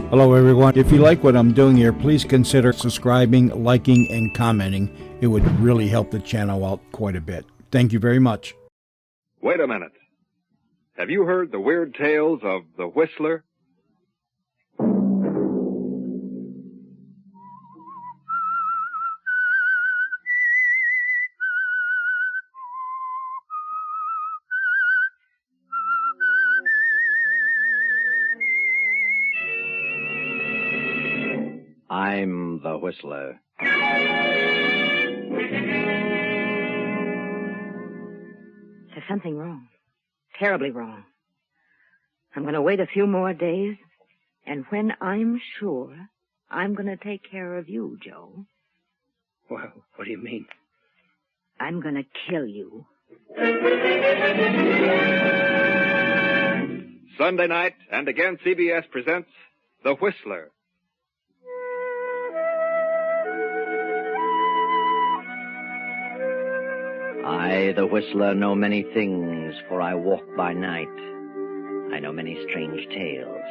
Hello, everyone. If you like what I'm doing here, please consider subscribing, liking, and commenting. It would really help the channel out quite a bit. Thank you very much. Wait a minute. Have you heard the weird tales of the Whistler? I'm the Whistler. There's something wrong. Terribly wrong. I'm going to wait a few more days, and when I'm sure, I'm going to take care of you, Joe. Well, what do you mean? I'm going to kill you. Sunday night, and again CBS presents The Whistler. I, the Whistler, know many things, for I walk by night. I know many strange tales,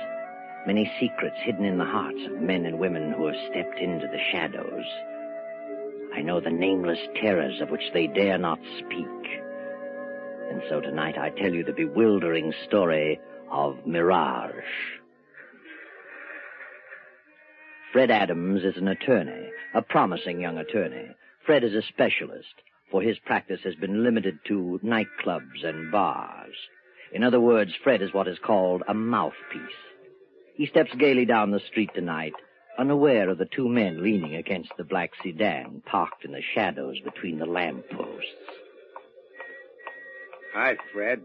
many secrets hidden in the hearts of men and women who have stepped into the shadows. I know the nameless terrors of which they dare not speak. And so tonight I tell you the bewildering story of Mirage. Fred Adams is an attorney, a promising young attorney. Fred is a specialist, for his practice has been limited to nightclubs and bars. In other words, Fred is what is called a mouthpiece. He steps gaily down the street tonight, unaware of the two men leaning against the black sedan parked in the shadows between the lampposts. Hi, Fred.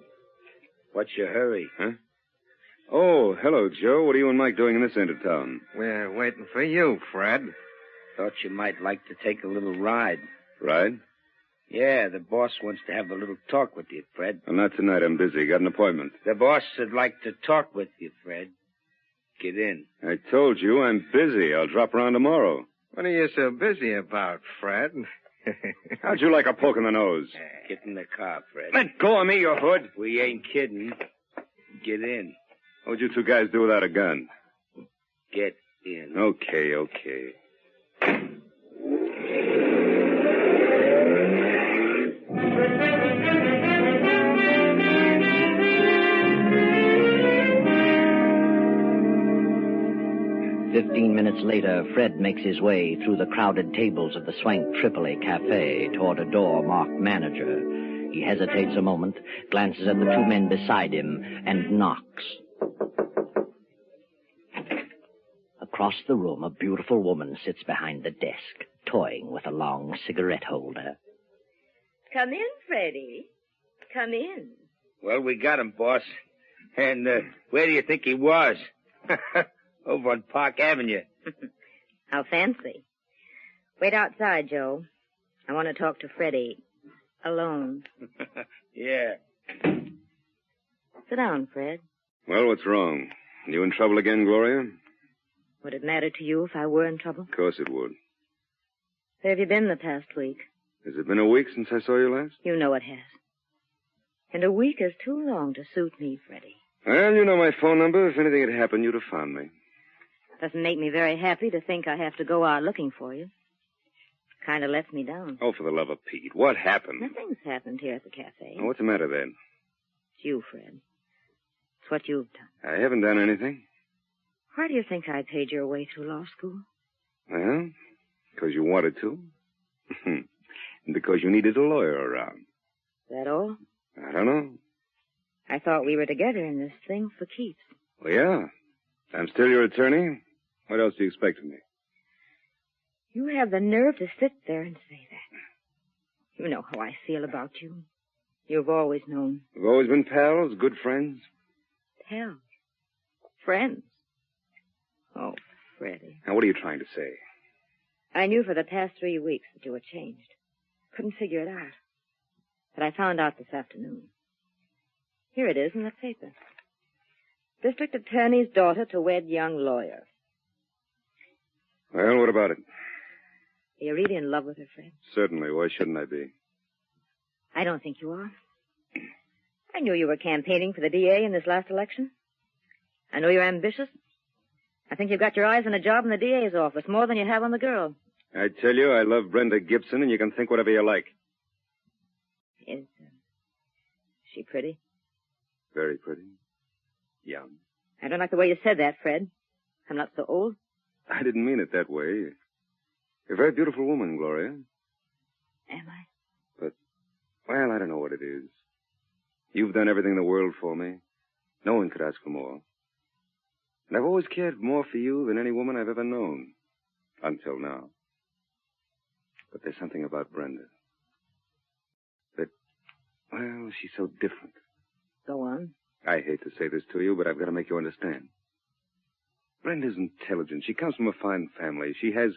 What's your hurry? Huh? Oh, hello, Joe. What are you and Mike doing in this end of town? We're waiting for you, Fred. Thought you might like to take a little ride. Ride? Yeah, the boss wants to have a little talk with you, Fred. Well, not tonight. I'm busy. Got an appointment. The boss would like to talk with you, Fred. Get in. I told you I'm busy. I'll drop around tomorrow. What are you so busy about, Fred? How'd you like a poke in the nose? Get in the car, Fred. Let go of me, you hood. We ain't kidding. Get in. What'd you two guys do without a gun? Get in. Okay. 15 minutes later, Fred makes his way through the crowded tables of the Swank Tripoli Cafe toward a door marked manager. He hesitates a moment, glances at the two men beside him, and knocks. Across the room, a beautiful woman sits behind the desk, toying with a long cigarette holder. Come in, Freddie. Come in. Well, we got him, boss. And where do you think he was? Over on Park Avenue. How fancy. Wait outside, Joe. I want to talk to Freddie. Alone. Yeah. Sit down, Fred. Well, what's wrong? You in trouble again, Gloria? Would it matter to you if I were in trouble? Of course it would. Where have you been the past week? Has it been a week since I saw you last? You know it has. And a week is too long to suit me, Freddie. Well, you know my phone number. If anything had happened, you'd have found me. Doesn't make me very happy to think I have to go out looking for you. Kind of lets me down. Oh, for the love of Pete. What happened? Nothing's happened here at the cafe. Oh, what's the matter then? It's you, Fred. It's what you've done. I haven't done anything. Why do you think I paid your way through law school? Well, because you wanted to. And because you needed a lawyer around. Is that all? I don't know. I thought we were together in this thing for keeps. Well, yeah. I'm still your attorney. What else do you expect of me? You have the nerve to sit there and say that. You know how I feel about you. You've always known. We've always been pals, good friends. Pals. Friends. Oh, Freddie. Now, what are you trying to say? I knew for the past 3 weeks that you were changed. Couldn't figure it out. But I found out this afternoon. Here it is in the paper. District Attorney's daughter to wed young lawyer. Well, what about it? Are you really in love with her, Fred? Certainly. Why shouldn't I be? I don't think you are. I knew you were campaigning for the DA in this last election. I know you're ambitious. I think you've got your eyes on a job in the DA's office, more than you have on the girl. I tell you, I love Brenda Gibson, and you can think whatever you like. Is she pretty? Very pretty. Young. I don't like the way you said that, Fred. I'm not so old. I didn't mean it that way. You're a very beautiful woman, Gloria. Am I? But, well, I don't know what it is. You've done everything in the world for me. No one could ask for more. And I've always cared more for you than any woman I've ever known. Until now. But there's something about Brenda. That, well, she's so different. Go on. I hate to say this to you, but I've got to make you understand. Brenda's intelligent. She comes from a fine family. She has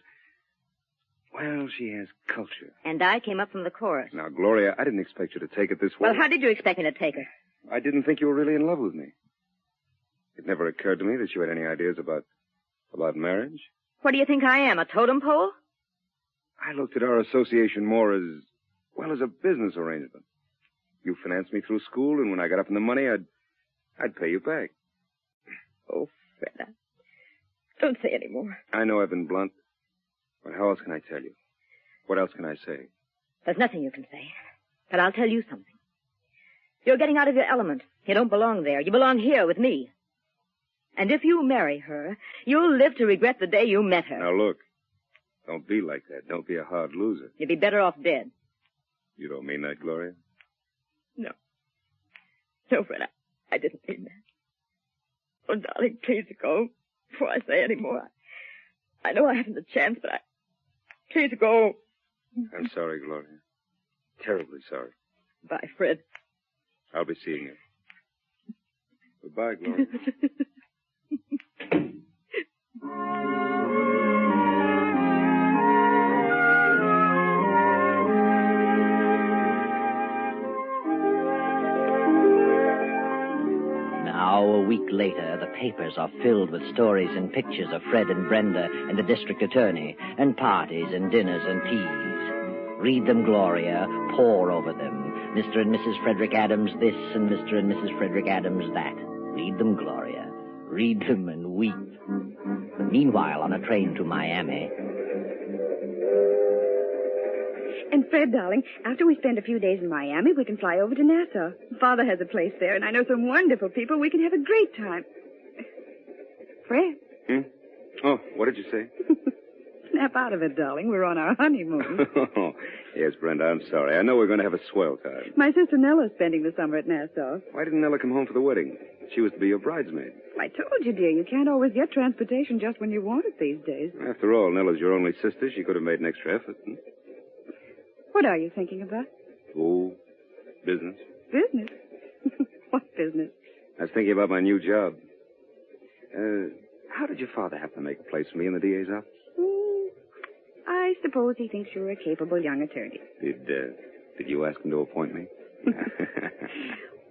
culture. And I came up from the chorus. Now, Gloria, I didn't expect you to take it this way. Well, how did you expect me to take it? I didn't think you were really in love with me. It never occurred to me that you had any ideas about marriage. What do you think I am, a totem pole? I looked at our association more as a business arrangement. You financed me through school, and when I got up in the money, I'd pay you back. Oh, Fred, don't say any more. I know I've been blunt, but how else can I tell you? What else can I say? There's nothing you can say, but I'll tell you something. You're getting out of your element. You don't belong there. You belong here with me. And if you marry her, you'll live to regret the day you met her. Now, look. Don't be like that. Don't be a hard loser. You'd be better off dead. You don't mean that, Gloria? No. No, Fred, I didn't mean that. Oh, darling, please go before I say any more. I know I haven't a chance, but please go. I'm sorry, Gloria. Terribly sorry. Bye, Fred. I'll be seeing you. Goodbye, Gloria. Now, a week later, the papers are filled with stories and pictures of Fred and Brenda and the district attorney, and parties and dinners and teas. Read them, Gloria. Pore over them. Mr. and Mrs. Frederick Adams this and Mr. and Mrs. Frederick Adams that. Read them, Gloria. Read them and weep. Meanwhile, on a train to Miami. And Fred, darling, after we spend a few days in Miami, we can fly over to Nassau. Father has a place there, and I know some wonderful people. We can have a great time. Fred? Oh, what did you say? Snap out of it, darling. We're on our honeymoon. Yes, Brenda, I'm sorry. I know we're going to have a swell time. My sister Nella's spending the summer at Nassau. Why didn't Nella come home for the wedding? She was to be your bridesmaid. I told you, dear, you can't always get transportation just when you want it these days. After all, Nella's your only sister. She could have made an extra effort. What are you thinking about? Oh, business. Business? What business? I was thinking about my new job. How did your father happen to make a place for me in the DA's office? I suppose he thinks you're a capable young attorney. Did you ask him to appoint me?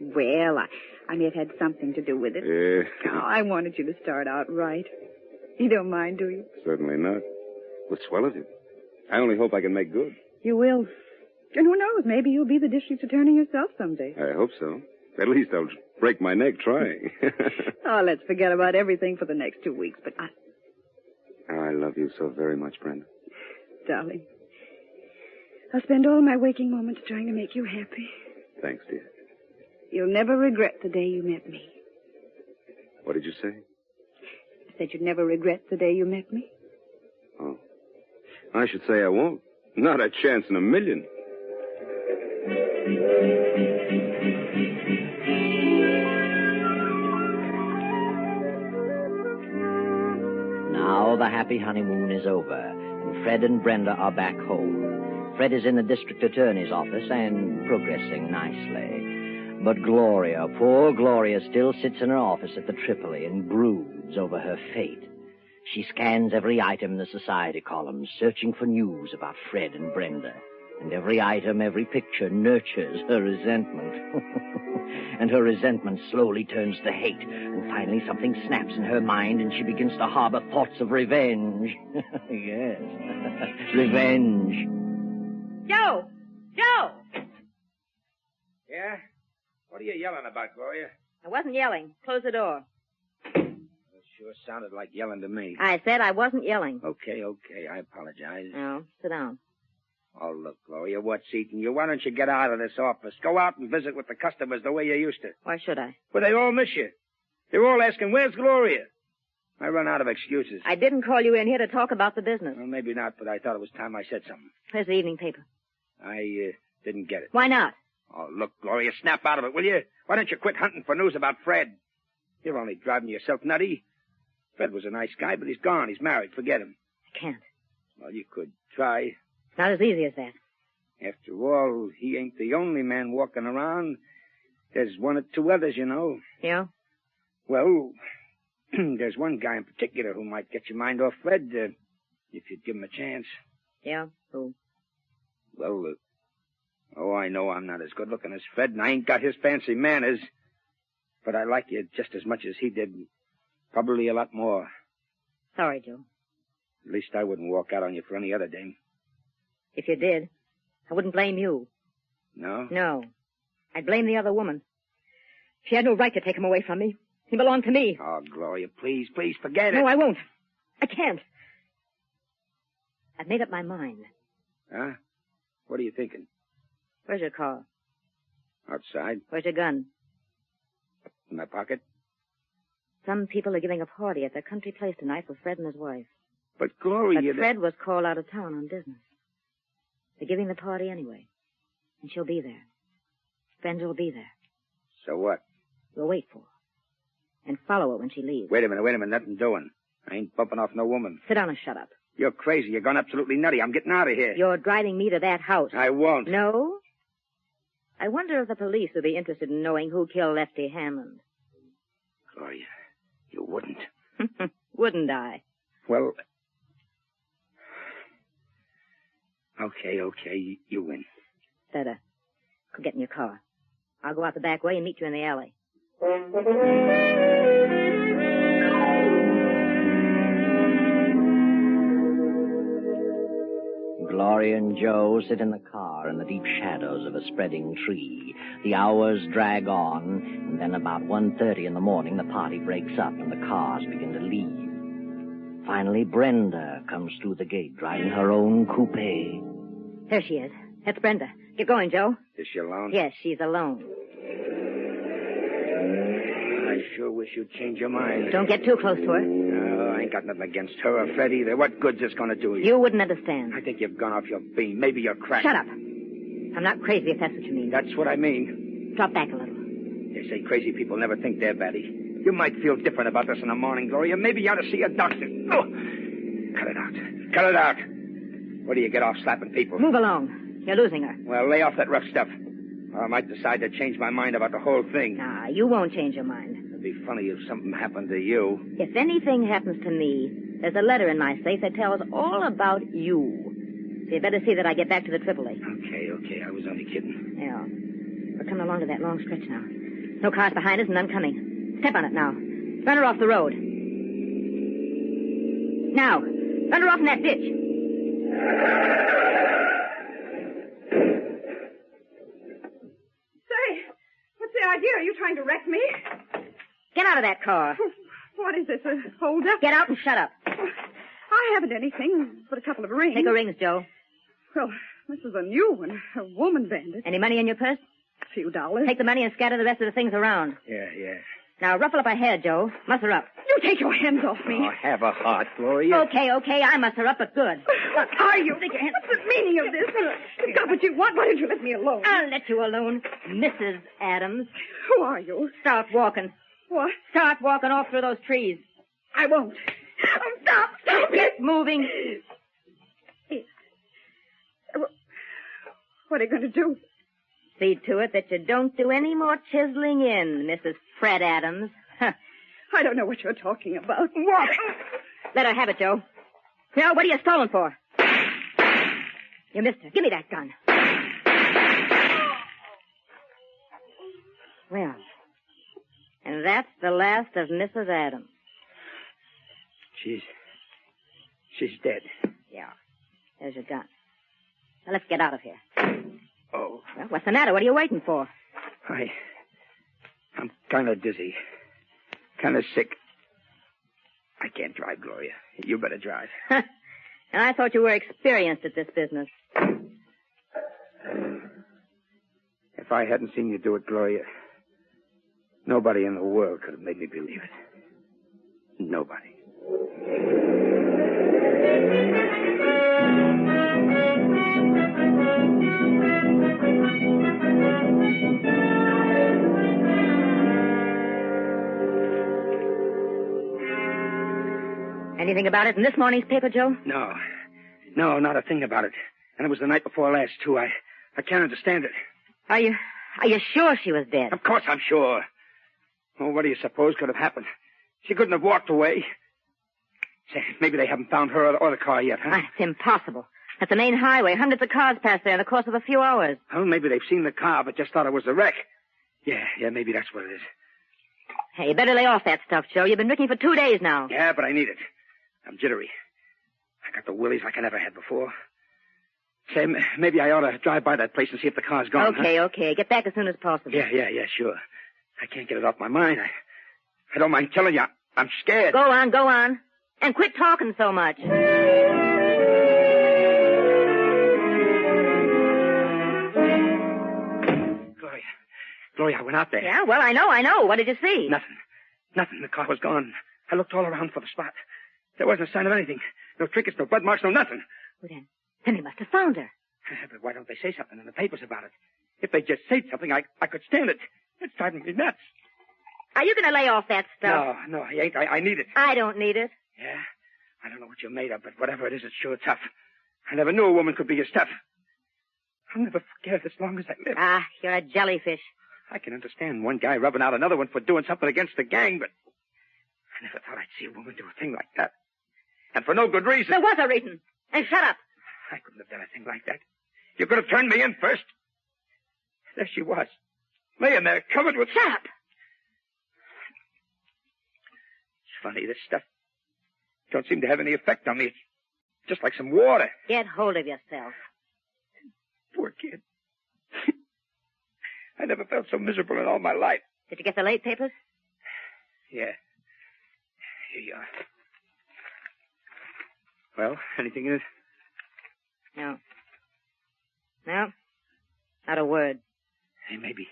Well, I may have had something to do with it. Yeah. Oh, I wanted you to start out right. You don't mind, do you? Certainly not. Well, swell of you. I only hope I can make good. You will. And who knows, maybe you'll be the district attorney yourself someday. I hope so. At least I'll break my neck trying. Oh, let's forget about everything for the next 2 weeks, but I love you so very much, Brenda. Darling, I'll spend all my waking moments trying to make you happy. Thanks, dear. You'll never regret the day you met me. What did you say? I said you'd never regret the day you met me. Oh. I should say I won't. Not a chance in a million. Now the happy honeymoon is over, and Fred and Brenda are back home. Fred is in the district attorney's office and progressing nicely. But Gloria, poor Gloria, still sits in her office at the Tripoli and broods over her fate. She scans every item in the society columns, searching for news about Fred and Brenda. And every item, every picture nurtures her resentment. And her resentment slowly turns to hate. And finally something snaps in her mind and she begins to harbor thoughts of revenge. Yes, revenge. Joe! Joe! Yeah? What are you yelling about, Gloria? I wasn't yelling. Close the door. Sure sounded like yelling to me. I said I wasn't yelling. Okay. I apologize. No, sit down. Oh, look, Gloria, what's eating you? Why don't you get out of this office? Go out and visit with the customers the way you used to. Why should I? Well, they all miss you. They're all asking, where's Gloria? I run out of excuses. I didn't call you in here to talk about the business. Well, maybe not, but I thought it was time I said something. Where's the evening paper? I didn't get it. Why not? Oh, look, Gloria, snap out of it, will you? Why don't you quit hunting for news about Fred? You're only driving yourself nutty. Fred was a nice guy, but he's gone. He's married. Forget him. I can't. Well, you could try. It's not as easy as that. After all, he ain't the only man walking around. There's one or two others, you know. Yeah? Well, there's one guy in particular who might get your mind off Fred, if you'd give him a chance. Yeah? Who? Well, I know I'm not as good looking as Fred, and I ain't got his fancy manners. But I like you just as much as he did. Probably a lot more. Sorry, Joe. At least I wouldn't walk out on you for any other dame. If you did, I wouldn't blame you. No? No. I'd blame the other woman. She had no right to take him away from me. He belonged to me. Oh, Gloria, please forget it. No, I won't. I can't. I've made up my mind. Huh? What are you thinking? Where's your car? Outside? Where's your gun? In my pocket? Some people are giving a party at their country place tonight for Fred and his wife. But, Gloria... But Fred was called out of town on business. They're giving the party anyway. And she'll be there. Friends will be there. So what? We'll wait for her. And follow her when she leaves. Wait a minute. Nothing doing. I ain't bumping off no woman. Sit down and shut up. You're crazy. You're gone absolutely nutty. I'm getting out of here. You're driving me to that house. I won't. No? I wonder if the police would be interested in knowing who killed Lefty Hammond. Gloria, you wouldn't. Wouldn't I? Well... Okay. You win. Better. Go get in your car. I'll go out the back way and meet you in the alley. Gloria and Joe sit in the car in the deep shadows of a spreading tree. The hours drag on, and then about 1:30 in the morning, the party breaks up and the cars begin to leave. Finally, Brenda comes through the gate, driving her own coupe. There she is. That's Brenda. Get going, Joe. Is she alone? Yes, she's alone. I sure wish you'd change your mind. Don't get too close to her. No, I ain't got nothing against her or Fred either. What good's this going to do you? You wouldn't understand. I think you've gone off your beam. Maybe you're cracked. Shut up. I'm not crazy, if that's what you mean. That's what I mean. Drop back a little. They say crazy people never think they're batty. You might feel different about this in the morning, Gloria. Maybe you ought to see a doctor. Oh! Cut it out. What do you get off slapping people? Move along. You're losing her. Well, lay off that rough stuff. Or I might decide to change my mind about the whole thing. Nah, you won't change your mind. It'd be funny if something happened to you. If anything happens to me, there's a letter in my safe that tells all about you. So you better see that I get back to the Tripoli. Okay. I was only kidding. Yeah. We're coming along to that long stretch now. No cars behind us and none coming. Step on it now. Run her off the road. Now, run her off in that ditch. Say, what's the idea? Are you trying to wreck me? Get out of that car. What is this, a hold-up? Get out and shut up. I haven't anything but a couple of rings. Take her rings, Joe. Well, this is a new one, a woman bandit. Any money in your purse? A few dollars. Take the money and scatter the rest of the things around. Yeah. Now, ruffle up her hair, Joe. Muss her up. You take your hands off me. Oh, have a heart, Gloria. Okay. I muss her up, but good. What are you? Stick your hand. What's the meaning of this? You got what you want. Why don't you let me alone? I'll let you alone, Mrs. Adams. Who are you? Start walking. What? Start walking off through those trees. I won't. Oh, stop it. Get moving. What are you going to do? See to it that you don't do any more chiseling in, Mrs. Fred Adams. I don't know what you're talking about. What? Let her have it, Joe. Now, what are you stolen for? You missed her. Give me that gun. Well, and that's the last of Mrs. Adams. She's dead. Yeah. There's your gun. Now, let's get out of here. Oh. Well, what's the matter? What are you waiting for? I'm kind of dizzy. Kind of sick. can't drive, Gloria. You better drive. And I thought you were experienced at this business. If I hadn't seen you do it, Gloria, nobody in the world could have made me believe it. Nobody. Anything about it in this morning's paper, Joe? No, not a thing about it. And it was the night before last, too. I can't understand it. Are you sure she was dead? Of course I'm sure. Well, what do you suppose could have happened? She couldn't have walked away. Say, maybe they haven't found her or the car yet, huh? It's impossible. That's the main highway. Hundreds of cars pass there in the course of a few hours. Well, maybe they've seen the car, but just thought it was a wreck. Yeah, maybe that's what it is. Hey, you better lay off that stuff, Joe. You've been drinking for 2 days now. Yeah, but I need it. I'm jittery. I got the willies like I never had before. Say, maybe I ought to drive by that place and see if the car's gone. Okay. Get back as soon as possible. Yeah, sure. I can't get it off my mind. I don't mind telling you, I'm scared. Go on. And quit talking so much. Gloria, I went out there. Yeah, well, I know. What did you see? Nothing. The car was gone. I looked all around for the spot. There wasn't a sign of anything. No trinkets, no blood marks, no nothing. Well, then they must have found her. But why don't they say something in the papers about it? If they just said something, I could stand it. It's driving me nuts. Are you going to lay off that stuff? No, I ain't. I need it. I don't need it. Yeah? I don't know what you're made of, but whatever it is, it's sure tough. I never knew a woman could be as tough. I'll never forget it as long as I live. You're a jellyfish. I can understand one guy rubbing out another one for doing something against the gang, but I never thought I'd see a woman do a thing like that. And for no good reason. There was a reason. And shut up. I couldn't have done a thing like that. You could have turned me in first. There she was, laying there, covered with... Shut up. It's funny, this stuff don't seem to have any effect on me. It's just like some water. Get hold of yourself. Poor kid. I never felt so miserable in all my life. Did you get the late papers? Yeah. Here you are. Well, anything in it? No. Not a word. Hey, maybe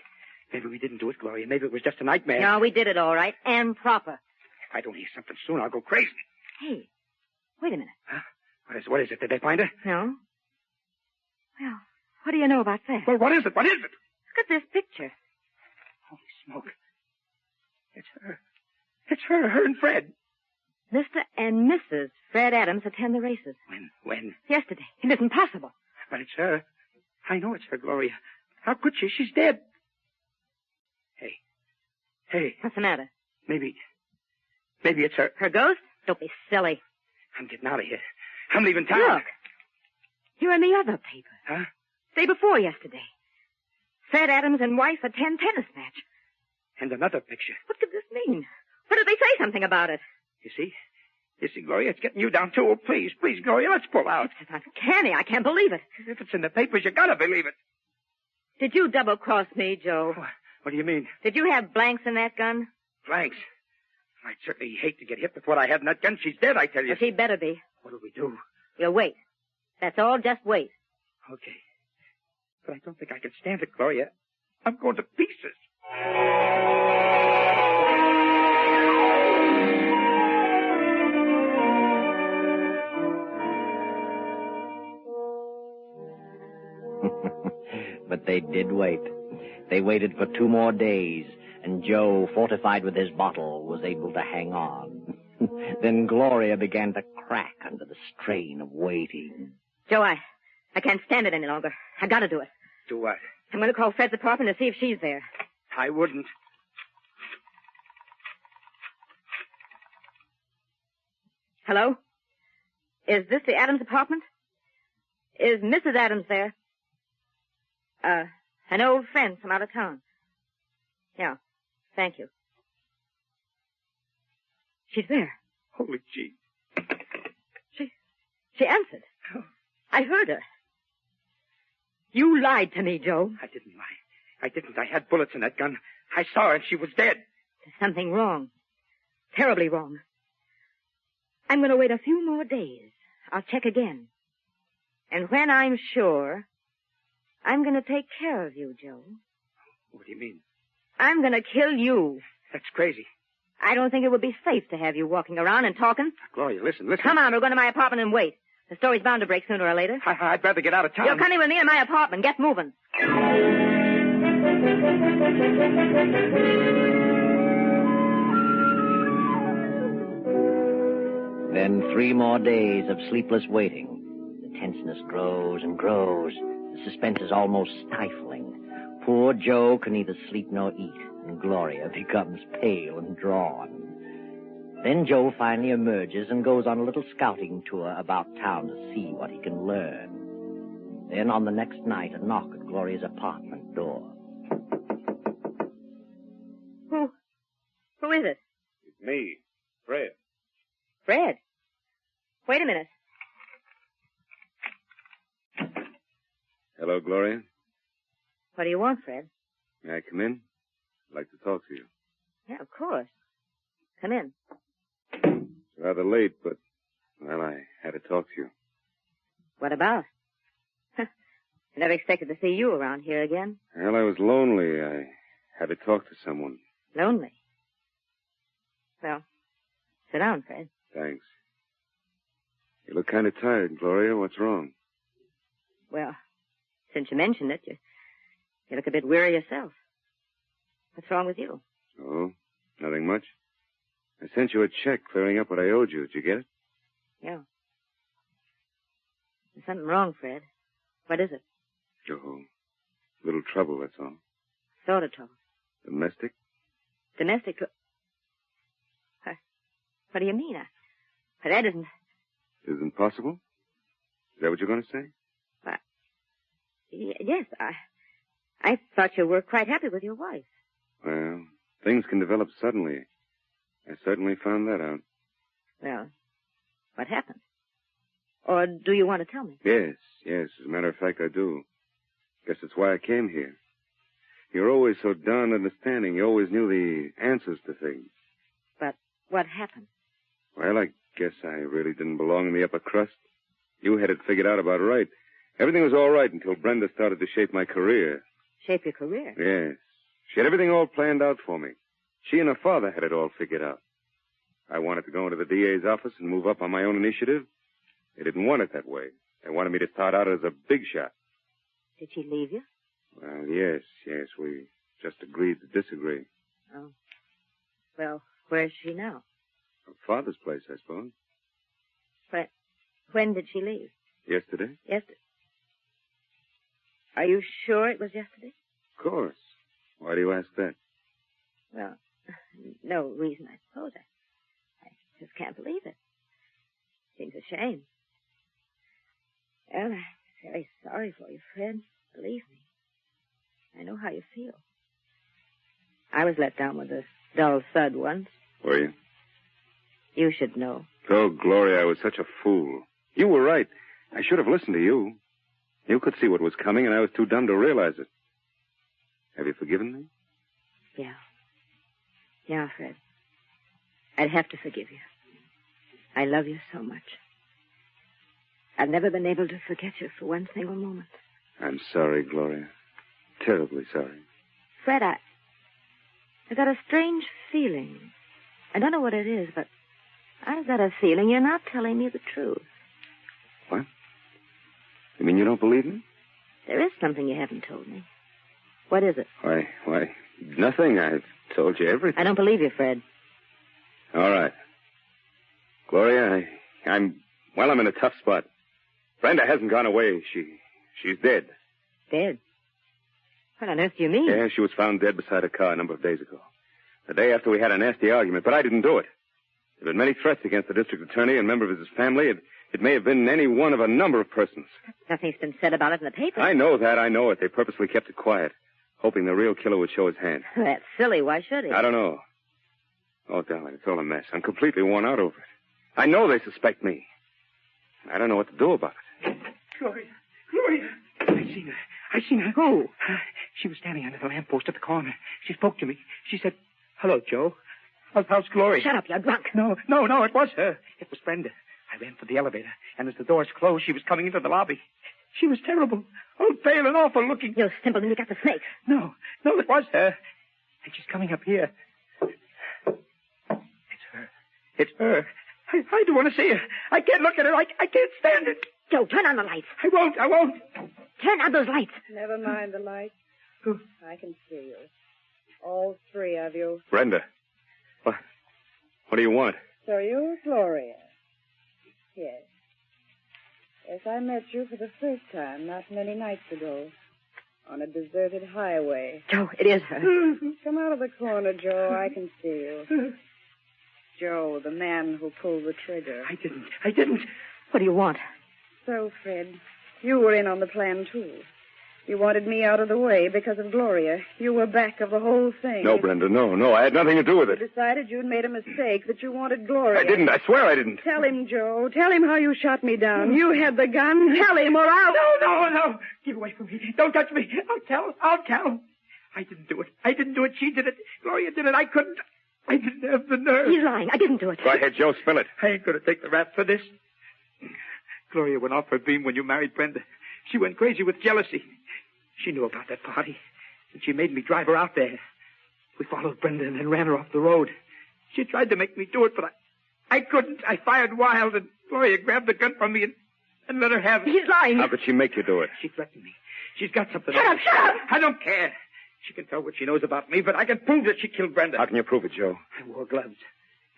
we didn't do it, Gloria. Maybe it was just a nightmare. No, we did it all right, and proper. If I don't hear something soon, I'll go crazy. Hey, wait a minute. Huh? What is it? Did they find her? No. Well, what do you know about that? Well, what is it? Look at this picture. Holy smoke. It's her and Fred. Mr. and Mrs. Fred Adams attend the races. When? Yesterday. It isn't possible. But it's her. I know it's her, Gloria. How could she? She's dead. Hey. What's the matter? Maybe it's her. Her ghost? Don't be silly. I'm getting out of here. I'm leaving town. Look. You're in the other paper. Huh? Day before yesterday. Fred Adams and wife attend tennis match. And another picture. What could this mean? What did they say something about it? You see, Gloria, it's getting you down, too. Oh, please, Gloria, let's pull out. It's uncanny. I can't believe it. If it's in the papers, you gotta believe it. Did you double-cross me, Joe? What do you mean? Did you have blanks in that gun? Blanks? I'd certainly hate to get hit with what I had in that gun. She's dead, I tell you. Well, she'd better be. What'll we do? We'll wait. That's all, just wait. Okay. But I don't think I can stand it, Gloria. I'm going to pieces. But they did wait. They waited for 2 more days, and Joe, fortified with his bottle, was able to hang on. Then Gloria began to crack under the strain of waiting. Joe, I can't stand it any longer. I gotta do it. Do what? I'm gonna call Fred's apartment to see if she's there. I wouldn't. Hello? Is this the Adams apartment? Is Mrs. Adams there? An old friend from out of town. Yeah, thank you. She's there. Holy gee. She answered. Oh. I heard her. You lied to me, Joe. I didn't lie. I didn't. I had bullets in that gun. I saw her and she was dead. There's something wrong. Terribly wrong. I'm going to wait a few more days. I'll check again. And when I'm sure, I'm going to take care of you, Joe. What do you mean? I'm going to kill you. That's crazy. I don't think it would be safe to have you walking around and talking. Gloria, listen. Come on, we're going to my apartment and wait. The story's bound to break sooner or later. I'd rather get out of town. You're coming with me to my apartment. Get moving. Then 3 more days of sleepless waiting. The tenseness grows and grows. The suspense is almost stifling. Poor Joe can neither sleep nor eat, and Gloria becomes pale and drawn. Then Joe finally emerges and goes on a little scouting tour about town to see what he can learn. Then on the next night, a knock at Gloria's apartment door. Who is it? It's me, Fred. Fred. Wait a minute. Hello, Gloria. What do you want, Fred? May I come in? I'd like to talk to you. Yeah, of course. Come in. It's rather late, but, well, I had to talk to you. What about? I never expected to see you around here again. Well, I was lonely. I had to talk to someone. Lonely. Well, sit down, Fred. Thanks. You look kind of tired, Gloria. What's wrong? Well, since you mentioned it, you look a bit weary yourself. What's wrong with you? Oh, nothing much. I sent you a check clearing up what I owed you. Did you get it? Yeah. There's something wrong, Fred. What is it? Oh, little trouble, that's all. Sort of trouble. Domestic? Domestic? What do you mean? That isn't... Isn't possible? Is that what you're going to say? Yes, I thought you were quite happy with your wife. Well, things can develop suddenly. I certainly found that out. Well, what happened? Or do you want to tell me? Yes. As a matter of fact, I do. Guess that's why I came here. You're always so darn understanding. You always knew the answers to things. But what happened? Well, I guess I really didn't belong in the upper crust. You had it figured out about right. Everything was all right until Brenda started to shape my career. Shape your career? Yes. She had everything all planned out for me. She and her father had it all figured out. I wanted to go into the DA's office and move up on my own initiative. They didn't want it that way. They wanted me to start out as a big shot. Did she leave you? Well, yes. We just agreed to disagree. Oh. Well, where's she now? Her father's place, I suppose. When did she leave? Yesterday? Yesterday. Are you sure it was yesterday? Of course. Why do you ask that? Well, no reason, I suppose. I just can't believe it. Seems a shame. Well, I'm very sorry for you, Fred. Believe me. I know how you feel. I was let down with a dull thud once. Were you? You should know. Oh, Gloria, I was such a fool. You were right. I should have listened to you. You could see what was coming, and I was too dumb to realize it. Have you forgiven me? Yeah. Yeah, Fred. I'd have to forgive you. I love you so much. I've never been able to forget you for one single moment. I'm sorry, Gloria. Terribly sorry. Fred, I got a strange feeling. I don't know what it is, but I've got a feeling you're not telling me the truth. What? You mean you don't believe me? There is something you haven't told me. What is it? Why, nothing. I've told you everything. I don't believe you, Fred. All right. Gloria, I'm in a tough spot. Brenda hasn't gone away. She's dead. Dead? What on earth do you mean? Yeah, she was found dead beside a car a number of days ago. The day after we had a nasty argument, but I didn't do it. There have been many threats against the district attorney and member of his family. It may have been any one of a number of persons. Nothing's been said about it in the paper. I know that. I know it. They purposely kept it quiet, hoping the real killer would show his hand. That's silly. Why should he? I don't know. Oh, darling, it's all a mess. I'm completely worn out over it. I know they suspect me. I don't know what to do about it. Gloria! I seen her. Who? She was standing under the lamppost at the corner. She spoke to me. She said, "Hello, Joe." How's Gloria? Shut up, you're drunk. No, it was her. It was Brenda. I ran for the elevator, and as the doors closed, she was coming into the lobby. She was terrible. Oh, pale and awful looking. You simpleton, you got the snakes. No, it was her. And she's coming up here. It's her. I don't want to see her. I can't look at her. I can't stand it. Joe, turn on the lights. I won't. Turn on those lights. Never mind the lights. I can see you. All three of you. Brenda. What do you want? So you're Gloria. Yes. Yes, I met you for the first time not many nights ago. On a deserted highway. Joe, it is her. Come out of the corner, Joe. I can see you. Joe, the man who pulled the trigger. I didn't. What do you want? So, Fred, you were in on the plan, too. You wanted me out of the way because of Gloria. You were back of the whole thing. No, Brenda, no. I had nothing to do with You it. decided you'd made a mistake, that you wanted Gloria. I didn't. I swear I didn't. Tell him, Joe. Tell him how you shot me down. You had the gun. Tell him or I'll... No. Get away from me. Don't touch me. I'll tell. I didn't do it. She did it. Gloria did it. I couldn't. I didn't have the nerve. He's lying. I didn't do it. Go ahead, Joe. Spill it. I ain't going to take the rap for this. Gloria went off her beam when you married Brenda. She went crazy with jealousy. She knew about that party, and she made me drive her out there. We followed Brenda and then ran her off the road. She tried to make me do it, but I couldn't. I fired wild, and Gloria grabbed the gun from me and let her have it. He's lying. How could she make you do it? She threatened me. She's got something Shut on up, me. shut up! I don't care. She can tell what she knows about me, but I can prove that she killed Brenda. How can you prove it, Joe? I wore gloves.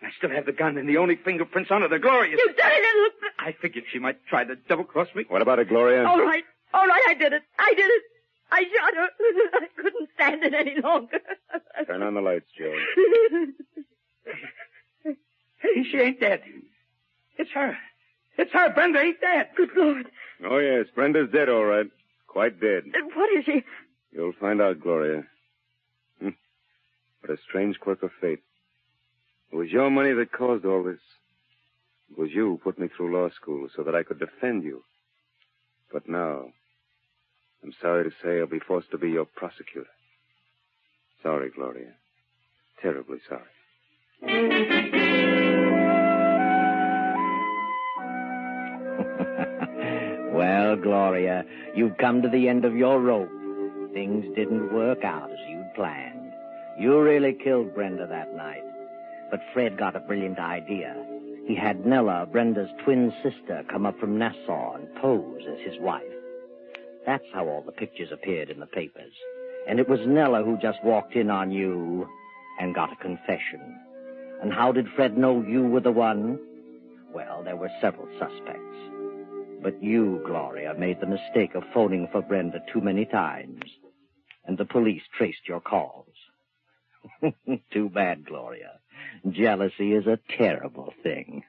I still have the gun, and the only fingerprints on it are Gloria's. You did it! I figured she might try to double-cross me. What about it, Gloria? All right, I did it. I shot her. I couldn't stand it any longer. Turn on the lights, Joe. Hey, she ain't dead. It's her. Brenda ain't dead. Good Lord. Oh, yes. Brenda's dead, all right. Quite dead. What is she? You'll find out, Gloria. What a strange quirk of fate. It was your money that caused all this. It was you who put me through law school so that I could defend you. But now, I'm sorry to say I'll be forced to be your prosecutor. Sorry, Gloria. Terribly sorry. Well, Gloria, you've come to the end of your rope. Things didn't work out as you'd planned. You really killed Brenda that night. But Fred got a brilliant idea. He had Nella, Brenda's twin sister, come up from Nassau and pose as his wife. That's how all the pictures appeared in the papers. And it was Nella who just walked in on you and got a confession. And how did Fred know you were the one? Well, there were several suspects. But you, Gloria, made the mistake of phoning for Brenda too many times. And the police traced your calls. Too bad, Gloria. Jealousy is a terrible thing.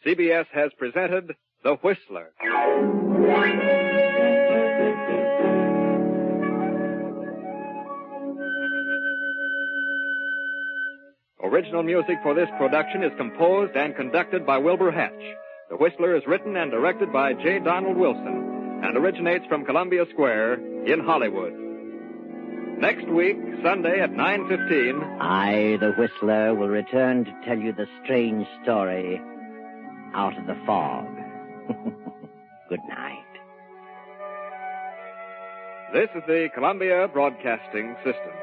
CBS has presented The Whistler. Original music for this production is composed and conducted by Wilbur Hatch. The Whistler is written and directed by J. Donald Wilson and originates from Columbia Square in Hollywood. Next week, Sunday at 9:15... I, the Whistler, will return to tell you the strange story out of the fog. Good night. This is the Columbia Broadcasting System.